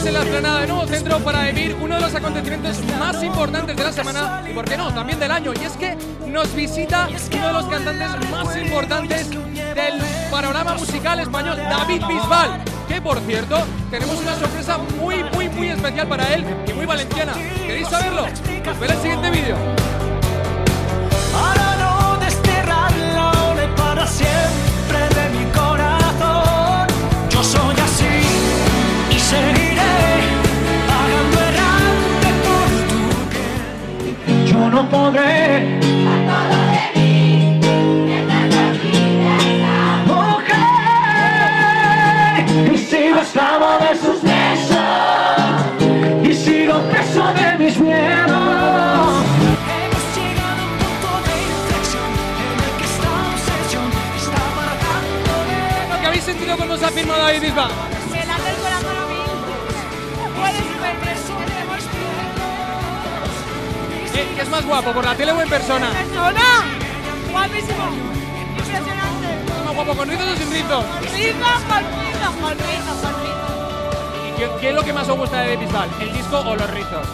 estamos en la explanada de Nuevo Centro para vivir uno de los acontecimientos más importantes de la semana y, por qué no, también del año. Y es que nos visita uno de los cantantes más importantes del panorama musical español, David Bisbal. Que, por cierto, tenemos una sorpresa muy especial para él y muy valenciana. ¿Queréis saberlo? Pues ver el siguiente vídeo. Para no desterrarla para siempre de mi corazón. Yo soy así y seguiré pagando errante por tu bien. Yo no podré a todo de mí, mientras la vida mujer. Y sigo esclavo de sus besos y sigo preso de mis miedos. Hemos llegado a un punto de inflexión en el que esta obsesión está marcando de... Lo que habéis sentido cuando se ha firmado David Bisbal. Me late el corazón a mí. Puede superpresidente. ¿Qué es más guapo, por la tele o en persona? ¡Persona! ¡Guapísimo! ¡Impresionante! ¿Es más guapo con rizos o sin rizos? ¡Rizos con rizos! ¡Con rizos! ¡Con rizos! ¿Y qué es lo que más os gusta de David Bisbal? ¿El disco o los rizos?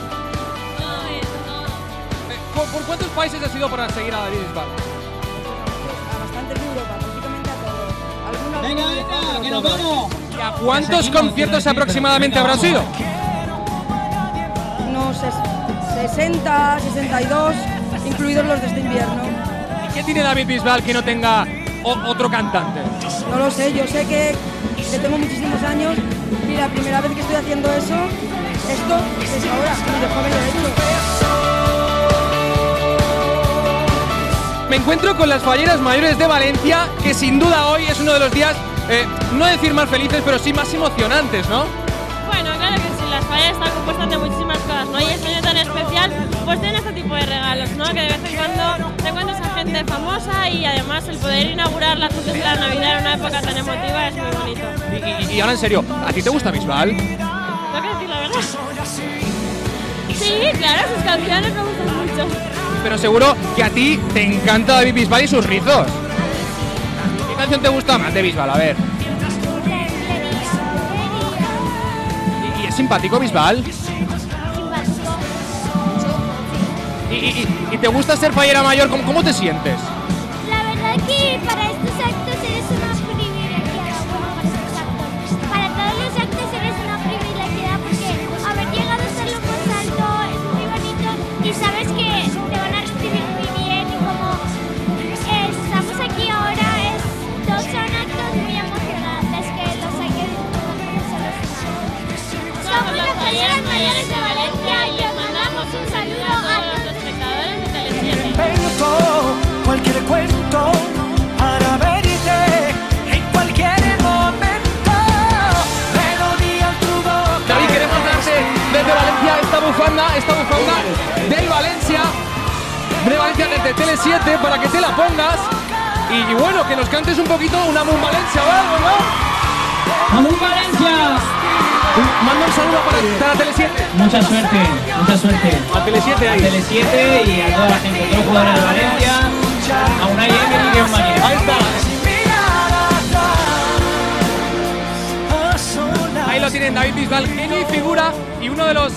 ¿Por cuántos países has ido para seguir a David Bisbal? A bastante de Europa, prácticamente a todos. Algunos Venga, que nos vamos. ¿Y a cuántos conciertos aproximadamente habrás ido? unos 60, 62, incluidos los de este invierno. ¿Y qué tiene David Bisbal que no tenga otro cantante? No lo sé, yo sé que tengo muchísimos años y la primera vez que estoy haciendo esto es ahora, y de joven lo he hecho. Me encuentro con las falleras mayores de Valencia, que sin duda hoy es uno de los días, no decir más felices, pero sí más emocionantes, ¿no? Bueno, claro que sí, las fallas están compuestas de muchísimas cosas, ¿no? Y este año tan especial, pues tiene este tipo de regalos, ¿no? Que de vez en cuando te encuentras a gente famosa y además el poder inaugurar las luces de la Navidad en una época tan emotiva es muy bonito. Y ahora en serio, ¿a ti te gusta Bisbal? Tengo que decir la verdad. Sí, claro, sus canciones me gustan mucho. Pero seguro que a ti te encanta David Bisbal y sus rizos. ¿Qué canción te gusta más de Bisbal? A ver. ¿Y es simpático Bisbal? ¿Y te gusta ser fallera mayor? ¿Cómo te sientes? La verdad que para estos actos eres una privilegiada. Bueno, para estos actos. Para todos los actos eres una privilegiada porque haber llegado a ser lo más alto es muy bonito y sabes que te van a recibir muy bien y como estamos aquí ahora son actos muy emocionantes que los hay que disfrutar. Somos las falleras mayores de Valencia y les mandamos un saludo a todos los espectadores de Tele7. Invento cualquier cuento para verte en cualquier momento. Melodía en tu boca. David, queremos darte desde Valencia esta bufanda del Valencia, desde Tele7 para que te la pongas y bueno, que nos cantes un poquito una Mun Valencia o algo, ¿no? ¡Vamos, Valencia! Manda un saludo para Tele7. Mucha suerte. A Tele7 ahí. A Tele7 y a toda la gente, todos los jugadores de Valencia, a Unai Emery, que es un máquina. Ahí está. Ahí lo tienen, David Bisbal, genio y figura y uno de los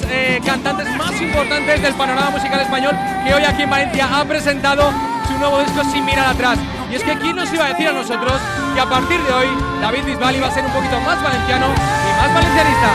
cantantes más importantes del panorama musical español, que hoy aquí en Valencia ha presentado su nuevo disco Sin mirar atrás. Y es que ¿quién nos iba a decir a nosotros que a partir de hoy David Bisbal iba a ser un poquito más valenciano y más valencianista?